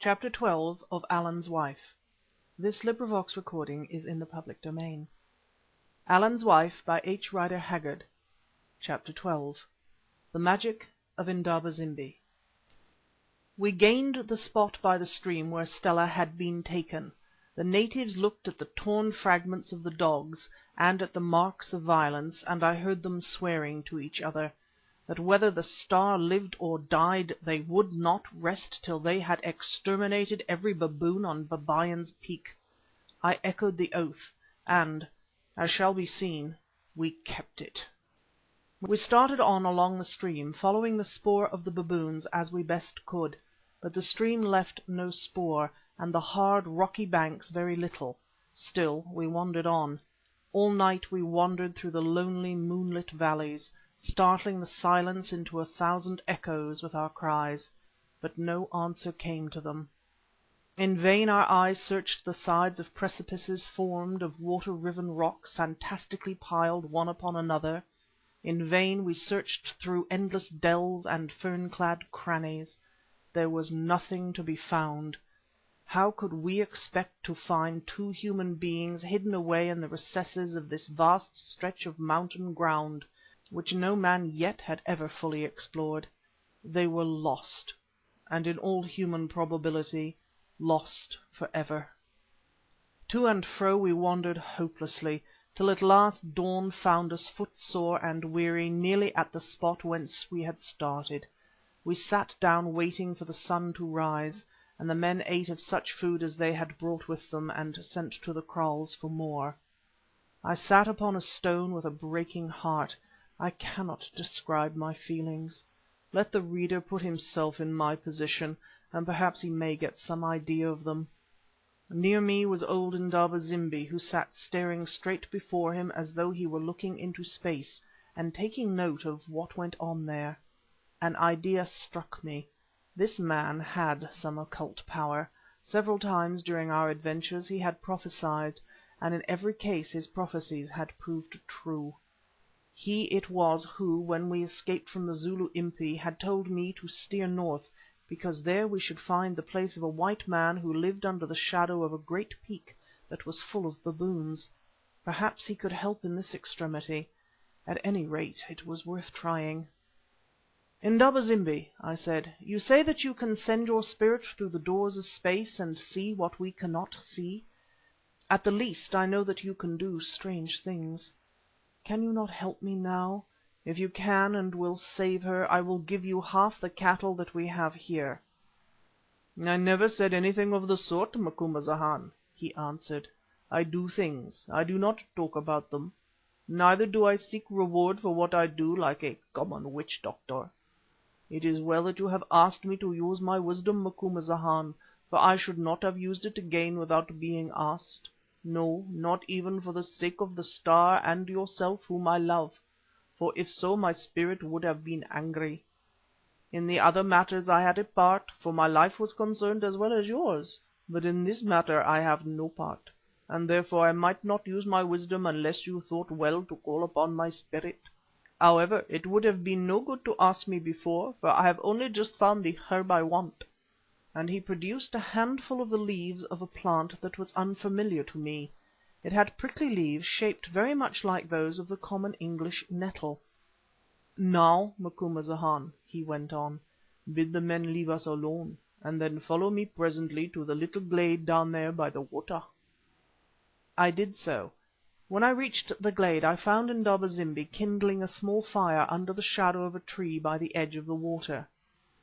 Chapter 12 of Allan's Wife. This recording is in the public domain. Allan's Wife by H. Rider Haggard. Chapter 12. The Magic of Indaba-zimbi. We gained the spot by the stream where Stella had been taken. The natives looked at the torn fragments of the dogs and at the marks of violence, and I heard them swearing to each other that whether the Star lived or died, they would not rest till they had exterminated every baboon on Babyan's Peak. I echoed the oath, and, as shall be seen, we kept it. We started on along the stream, following the spoor of the baboons as we best could, but the stream left no spoor, and the hard, rocky banks very little. Still we wandered on. All night we wandered through the lonely moonlit valleys, startling the silence into 1,000 echoes with our cries, but no answer came to them. In vain our eyes searched the sides of precipices formed of water-riven rocks fantastically piled one upon another. In vain we searched through endless dells and fern-clad crannies. There was nothing to be found. How could we expect to find two human beings hidden away in the recesses of this vast stretch of mountain ground, which no man yet had ever fully explored? They were lost, and in all human probability lost for ever. To and fro we wandered hopelessly, till at last dawn found us footsore and weary nearly at the spot whence we had started. We sat down waiting for the sun to rise, and the men ate of such food as they had brought with them and sent to the kraals for more. I sat upon a stone with a breaking heart. I cannot describe my feelings. Let the reader put himself in my position, and perhaps he may get some idea of them. Near me was old Indaba-zimbi, who sat staring straight before him as though he were looking into space and taking note of what went on there. An idea struck me. This man had some occult power. Several times during our adventures he had prophesied, and in every case his prophecies had proved true. He it was who, when we escaped from the Zulu Impi, had told me to steer north, because there we should find the place of a white man who lived under the shadow of a great peak that was full of baboons. Perhaps he could help in this extremity. At any rate it was worth trying. "Indaba-zimbi," I said, "you say that you can send your spirit through the doors of space and see what we cannot see. At the least I know that you can do strange things. Can you not help me now? If you can and will save her, I will give you half the cattle that we have here." "I never said anything of the sort, Macumazahn," he answered. "I do things, I do not talk about them. Neither do I seek reward for what I do like a common witch doctor. It is well that you have asked me to use my wisdom, Macumazahn, for I should not have used it again without being asked. No, not even for the sake of the Star and yourself whom I love, for if so my spirit would have been angry. In the other matters I had a part, for my life was concerned as well as yours, but in this matter I have no part, and therefore I might not use my wisdom unless you thought well to call upon my spirit. However, it would have been no good to ask me before, for I have only just found the herb I want," and he produced a handful of the leaves of a plant that was unfamiliar to me. It had prickly leaves shaped very much like those of the common English nettle. "Now, Macumazahn," he went on, "bid the men leave us alone, and then follow me presently to the little glade down there by the water." I did so. When I reached the glade I found Indaba-zimbi kindling a small fire under the shadow of a tree by the edge of the water.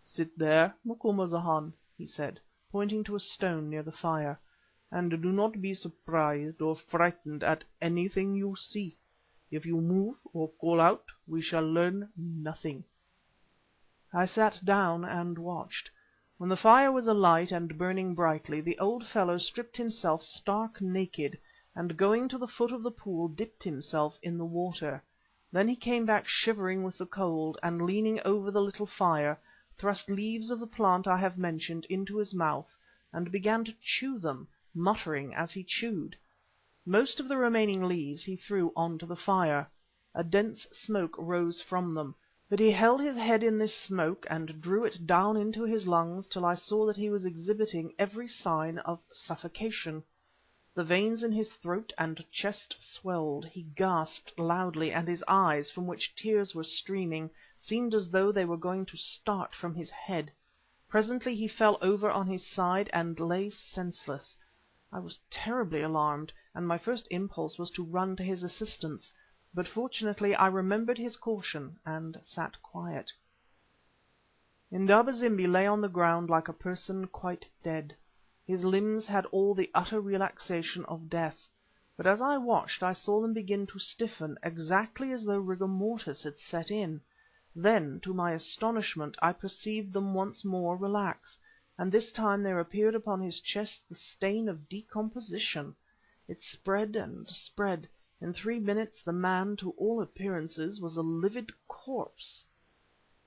"Sit there, Macumazahn," he said, pointing to a stone near the fire, "and do not be surprised or frightened at anything you see. If you move or call out, we shall learn nothing." I sat down and watched. When the fire was alight and burning brightly, the old fellow stripped himself stark naked, and going to the foot of the pool dipped himself in the water. Then he came back shivering with the cold, and leaning over the little fire, thrust leaves of the plant I have mentioned into his mouth and began to chew them, muttering as he chewed. Most of the remaining leaves he threw on to the fire. A dense smoke rose from them. But he held his head in this smoke and drew it down into his lungs till I saw that he was exhibiting every sign of suffocation. The veins in his throat and chest swelled, he gasped loudly, and his eyes, from which tears were streaming, seemed as though they were going to start from his head. Presently he fell over on his side and lay senseless. I was terribly alarmed, and my first impulse was to run to his assistance, but fortunately I remembered his caution and sat quiet. Indaba zimbi lay on the ground like a person quite dead. His limbs had all the utter relaxation of death, but as I watched I saw them begin to stiffen, exactly as though rigor mortis had set in. Then, to my astonishment, I perceived them once more relax, and this time there appeared upon his chest the stain of decomposition. It spread and spread. In 3 minutes the man, to all appearances, was a livid corpse.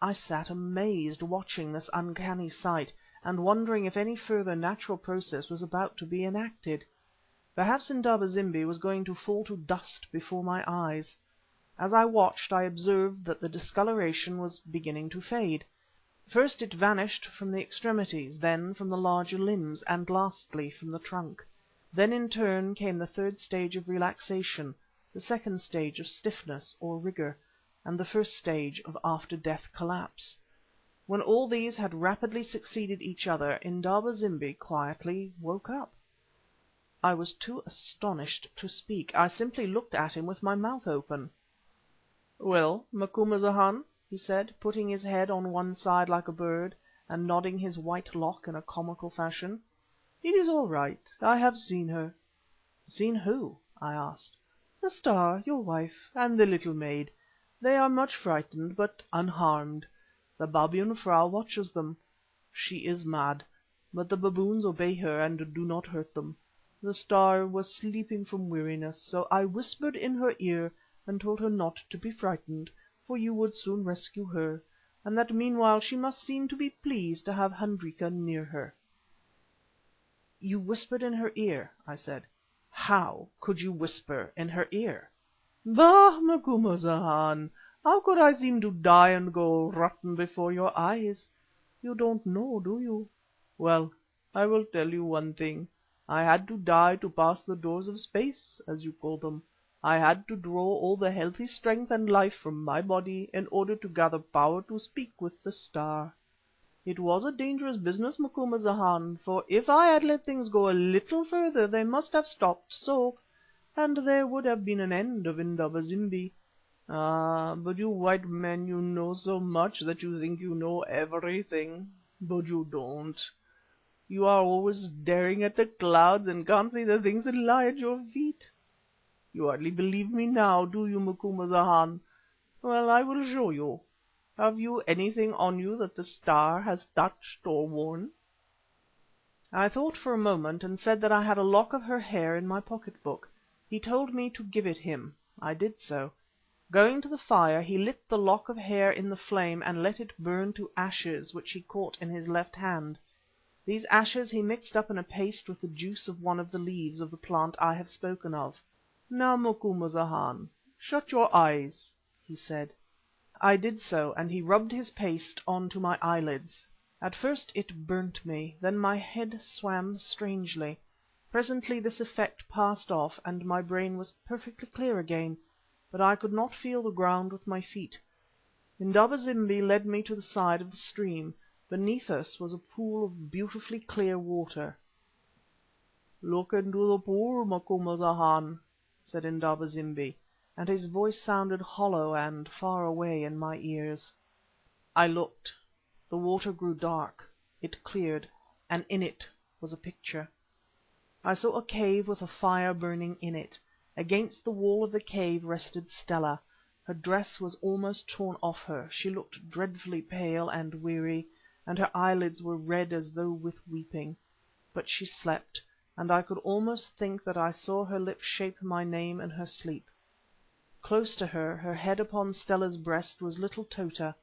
I sat amazed, watching this uncanny sight, and wondering if any further natural process was about to be enacted. Perhaps Indaba zimbi was going to fall to dust before my eyes. As I watched I observed that the discoloration was beginning to fade. First it vanished from the extremities, then from the larger limbs, and lastly from the trunk. Then in turn came the third stage of relaxation, the second stage of stiffness or rigour, and the first stage of after-death collapse. When all these had rapidly succeeded each other, Indaba zimbi quietly woke up. I was too astonished to speak. I simply looked at him with my mouth open. "Well, Macumazahn," he said, putting his head on one side like a bird, and nodding his white lock in a comical fashion. "It is all right. I have seen her." "Seen who?" I asked. "The Star, your wife, and the little maid. They are much frightened, but unharmed. The Babyan frau watches them. She is mad, but the baboons obey her and do not hurt them. The Star was sleeping from weariness, so I whispered in her ear and told her not to be frightened, for you would soon rescue her, and that meanwhile she must seem to be pleased to have Hendrika near her." "You whispered in her ear?" I said. "How could you whisper in her ear?" "Bah, Macumazahn, how could I seem to die and go rotten before your eyes? You don't know, do you? Well, I will tell you one thing. I had to die to pass the doors of space, as you call them. I had to draw all the healthy strength and life from my body in order to gather power to speak with the Star. It was a dangerous business, Macumazahn, for if I had let things go a little further they must have stopped so, and there would have been an end of Indaba zimbi. Ah, but you white men, you know so much that you think you know everything, but you don't. You are always staring at the clouds and can't see the things that lie at your feet. You hardly believe me now, do you, Macumazahn? Well, I will show you. Have you anything on you that the Star has touched or worn?" I thought for a moment and said that I had a lock of her hair in my pocket-book. He told me to give it him. I did so. Going to the fire, he lit the lock of hair in the flame and let it burn to ashes, which he caught in his left hand. These ashes he mixed up in a paste with the juice of one of the leaves of the plant I have spoken of. "Now, Macumazahn, shut your eyes," he said. I did so, and he rubbed his paste on to my eyelids. At first it burnt me, then my head swam strangely. Presently this effect passed off, and my brain was perfectly clear again, but I could not feel the ground with my feet. Indaba zimbi led me to the side of the stream. Beneath us was a pool of beautifully clear water. "Look into the pool, Macumazahn," said Indaba zimbi, and his voice sounded hollow and far away in my ears. I looked. The water grew dark. It cleared, and in it was a picture. I saw a cave with a fire burning in it. Against the wall of the cave rested Stella. Her dress was almost torn off her, she looked dreadfully pale and weary, and her eyelids were red as though with weeping. But she slept, and I could almost think that I saw her lips shape my name in her sleep. Close to her, her head upon Stella's breast, was little Tota.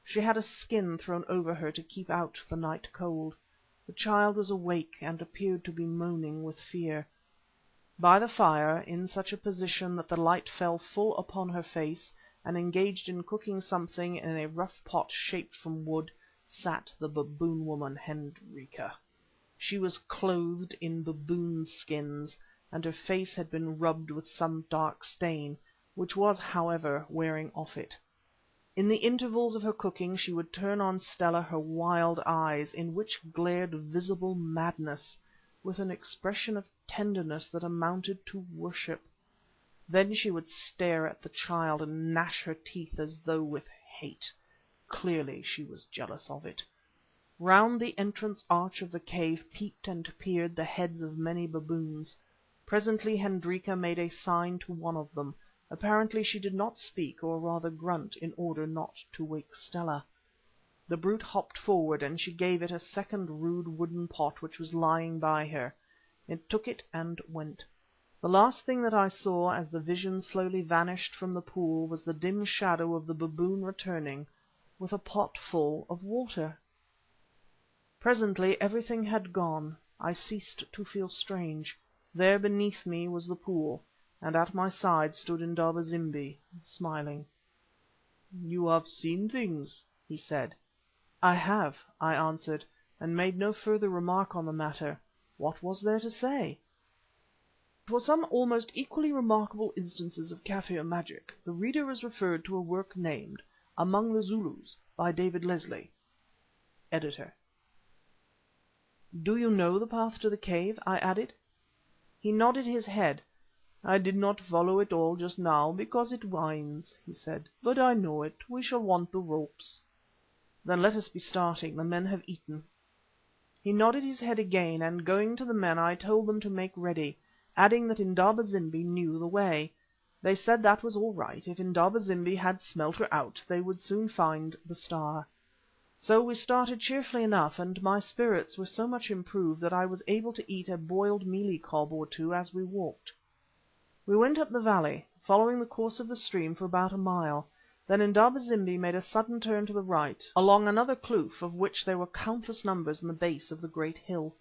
She had a skin thrown over her to keep out the night cold. The child was awake and appeared to be moaning with fear. By the fire, in such a position that the light fell full upon her face, and engaged in cooking something in a rough pot shaped from wood, sat the baboon woman Hendrika. She was clothed in baboon skins, and her face had been rubbed with some dark stain, which was, however, wearing off it. In the intervals of her cooking she would turn on Stella her wild eyes, in which glared visible madness, with an expression of tenderness that amounted to worship. Then she would stare at the child and gnash her teeth as though with hate. Clearly she was jealous of it. Round the entrance arch of the cave peeped and peered the heads of many baboons. Presently Hendrika made a sign to one of them. Apparently she did not speak, or rather grunt, in order not to wake Stella. The brute hopped forward, and she gave it a second rude wooden pot which was lying by her. It took it and went. The last thing that I saw as the vision slowly vanished from the pool was the dim shadow of the baboon returning with a pot full of water. Presently everything had gone. I ceased to feel strange. There beneath me was the pool, and at my side stood Indaba zimbi, smiling. "You have seen things," he said. "I have," I answered, and made no further remark on the matter. What was there to say? For some almost equally remarkable instances of Kaffir magic, the reader is referred to a work named Among the Zulus by David Leslie. Editor. "Do you know the path to the cave?" I added. He nodded his head. "I did not follow it all just now because it winds," he said, "but I know it. We shall want the ropes." "Then let us be starting. The men have eaten." He nodded his head again, and going to the men I told them to make ready, adding that Indaba zimbi knew the way. They said that was all right. If Indaba zimbi had smelt her out, they would soon find the Star. So we started cheerfully enough, and my spirits were so much improved that I was able to eat a boiled mealie cob or two as we walked. We went up the valley, following the course of the stream for about a mile. Then Indaba zimbi made a sudden turn to the right, along another kloof, of which there were countless numbers in the base of the great hill.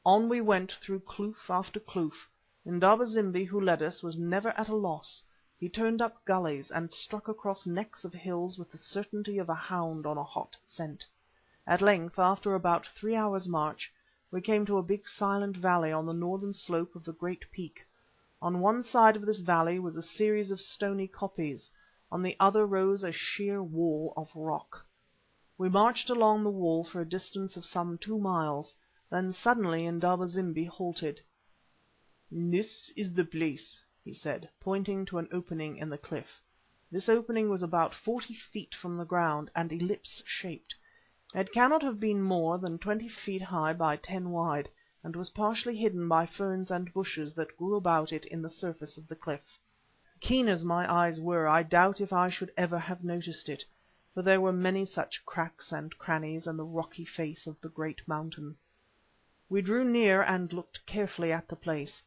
On we went through kloof after kloof. Indaba zimbi, who led us, was never at a loss. He turned up gullies and struck across necks of hills with the certainty of a hound on a hot scent. At length, after about 3 hours' march, we came to a big silent valley on the northern slope of the great peak. On one side of this valley was a series of stony koppies, on the other rose a sheer wall of rock. We marched along the wall for a distance of some 2 miles, then suddenly Indaba zimbi halted. "This is the place," he said, pointing to an opening in the cliff. This opening was about 40 feet from the ground, and ellipse shaped. It cannot have been more than 20 feet high by 10 wide, and was partially hidden by ferns and bushes that grew about it in the surface of the cliff. Keen as my eyes were, I doubt if I should ever have noticed it, for there were many such cracks and crannies in the rocky face of the great mountain. We drew near and looked carefully at the place.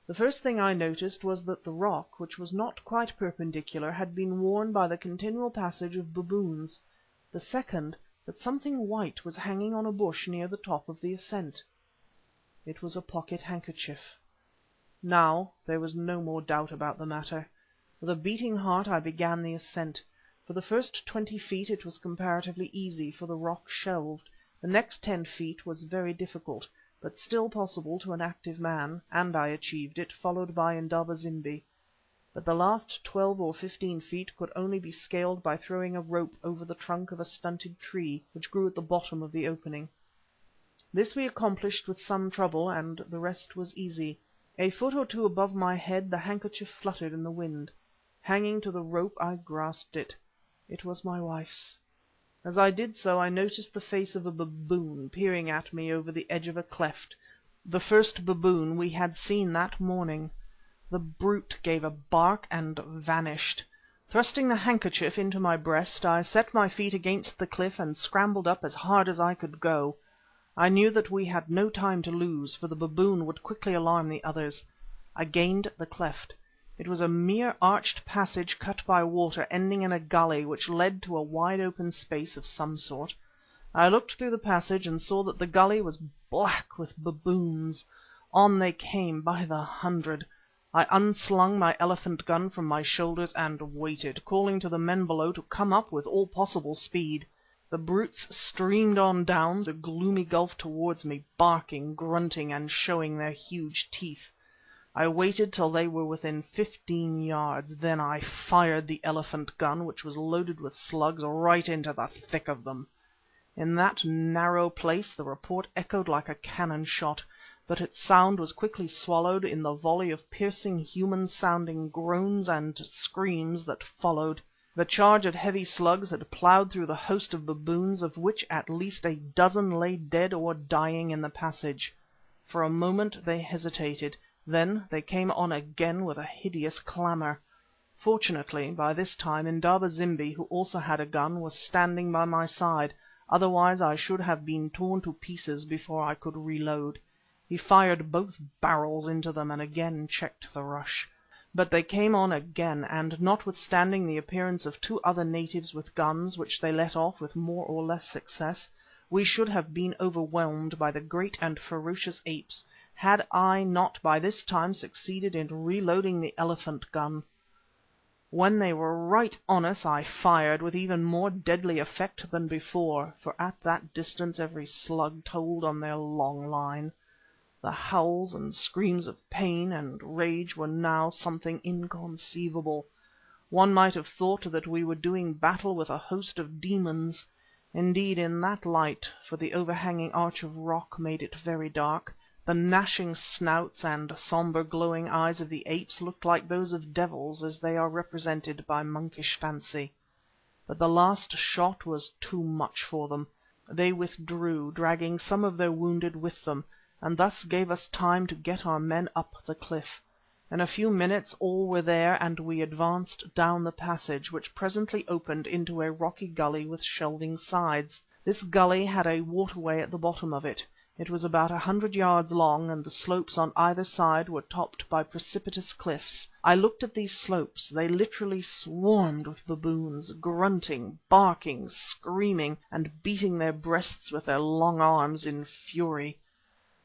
The first thing I noticed was that the rock, which was not quite perpendicular, had been worn by the continual passage of baboons. The second, that something white was hanging on a bush near the top of the ascent. It was a pocket handkerchief. Now there was no more doubt about the matter. With a beating heart I began the ascent. For the first 20 feet it was comparatively easy, for the rock shelved. The next 10 feet was very difficult, but still possible to an active man, and I achieved it, followed by Indaba zimbi. But the last 12 or 15 feet could only be scaled by throwing a rope over the trunk of a stunted tree which grew at the bottom of the opening. This we accomplished with some trouble, and the rest was easy. A foot or two above my head the handkerchief fluttered in the wind. Hanging to the rope I grasped it. It was my wife's. As I did so I noticed the face of a baboon peering at me over the edge of a cleft, the first baboon we had seen that morning. The brute gave a bark and vanished. Thrusting the handkerchief into my breast, I set my feet against the cliff and scrambled up as hard as I could go. I knew that we had no time to lose, for the baboon would quickly alarm the others. I gained the cleft. It was a mere arched passage cut by water, ending in a gully which led to a wide open space of some sort. I looked through the passage and saw that the gully was black with baboons. On they came by the hundred. I unslung my elephant gun from my shoulders and waited, calling to the men below to come up with all possible speed. The brutes streamed on down the gloomy gulf towards me, barking, grunting, and showing their huge teeth. I waited till they were within 15 yards, then I fired the elephant gun, which was loaded with slugs, right into the thick of them. In that narrow place the report echoed like a cannon shot, but its sound was quickly swallowed in the volley of piercing human-sounding groans and screams that followed. The charge of heavy slugs had ploughed through the host of baboons, of which at least a dozen lay dead or dying in the passage. For a moment they hesitated, then they came on again with a hideous clamour. Fortunately, by this time Indaba zimbi, who also had a gun, was standing by my side, otherwise I should have been torn to pieces before I could reload. He fired both barrels into them and again checked the rush. But they came on again, and notwithstanding the appearance of 2 other natives with guns, which they let off with more or less success, we should have been overwhelmed by the great and ferocious apes, had I not by this time succeeded in reloading the elephant gun. When they were right on us I fired, with even more deadly effect than before, for at that distance every slug told on their long line. The howls and screams of pain and rage were now something inconceivable. One might have thought that we were doing battle with a host of demons. Indeed, in that light, for the overhanging arch of rock made it very dark, the gnashing snouts and sombre glowing eyes of the apes looked like those of devils as they are represented by monkish fancy. But the last shot was too much for them. They withdrew, dragging some of their wounded with them, and thus gave us time to get our men up the cliff. In a few minutes all were there, and we advanced down the passage, which presently opened into a rocky gully with shelving sides. This gully had a waterway at the bottom of it. It was about 100 yards long, and the slopes on either side were topped by precipitous cliffs. I looked at these slopes. They literally swarmed with baboons, grunting, barking, screaming, and beating their breasts with their long arms in fury.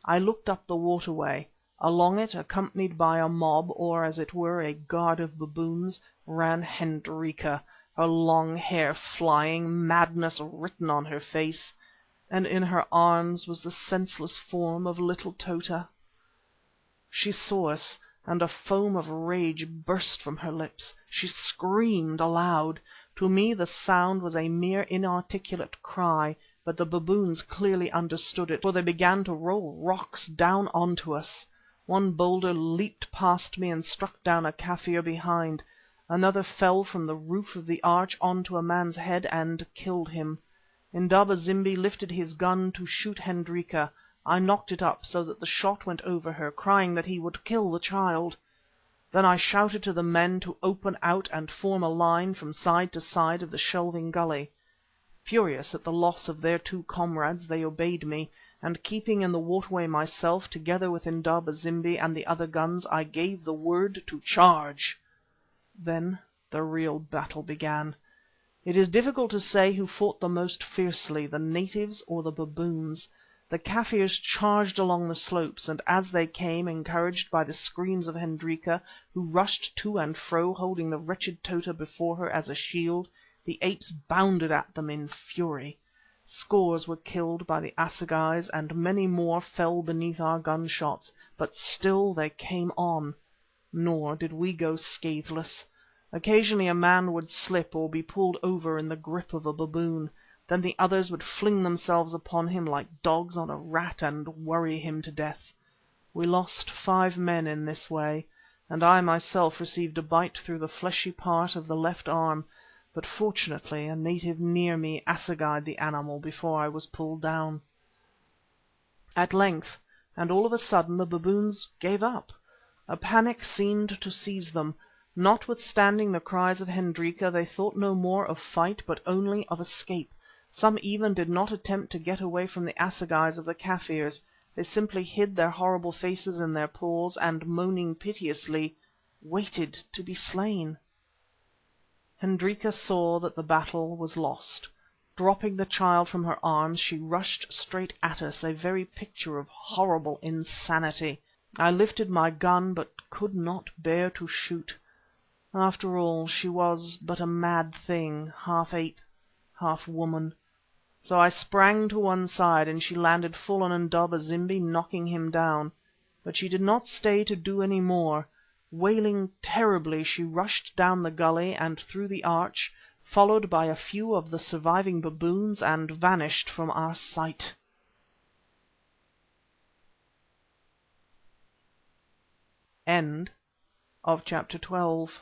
I looked up the waterway. Along it, accompanied by a mob, or as it were a guard of baboons, ran Hendrika, her long hair flying, madness written on her face, and in her arms was the senseless form of little Tota. She saw us, and a foam of rage burst from her lips. She screamed aloud. To me the sound was a mere inarticulate cry, but the baboons clearly understood it, for they began to roll rocks down on to us. One boulder leaped past me and struck down a Kaffir behind. Another fell from the roof of the arch on to a man's head and killed him. Indaba zimbi lifted his gun to shoot Hendrika. I knocked it up so that the shot went over her, crying that he would kill the child. Then I shouted to the men to open out and form a line from side to side of the shelving gully. Furious at the loss of their 2 comrades, they obeyed me, and keeping in the waterway myself, together with Indaba zimbi and the other guns, I gave the word to charge. Then the real battle began. It is difficult to say who fought the most fiercely, the natives or the baboons. The Kaffirs charged along the slopes, and as they came, encouraged by the screams of Hendrika, who rushed to and fro holding the wretched Tota before her as a shield, the apes bounded at them in fury. Scores were killed by the assegais, and many more fell beneath our gunshots, but still they came on. Nor did we go scatheless. Occasionally a man would slip or be pulled over in the grip of a baboon. Then the others would fling themselves upon him like dogs on a rat and worry him to death. We lost 5 men in this way, and I myself received a bite through the fleshy part of the left arm, but fortunately a native near me assegaied the animal before I was pulled down. At length, and all of a sudden, the baboons gave up. A panic seemed to seize them. Notwithstanding the cries of Hendrika, they thought no more of fight but only of escape. Some even did not attempt to get away from the assegais of the Kaffirs. They simply hid their horrible faces in their paws, and moaning piteously, waited to be slain. Hendrika saw that the battle was lost. Dropping the child from her arms, she rushed straight at us, a very picture of horrible insanity. I lifted my gun, but could not bear to shoot. After all, she was but a mad thing, half ape, half woman. So I sprang to one side, and she landed full on Indaba zimbi, knocking him down. But she did not stay to do any more. Wailing terribly, she rushed down the gully and through the arch, followed by a few of the surviving baboons, and vanished from our sight. End of chapter 12.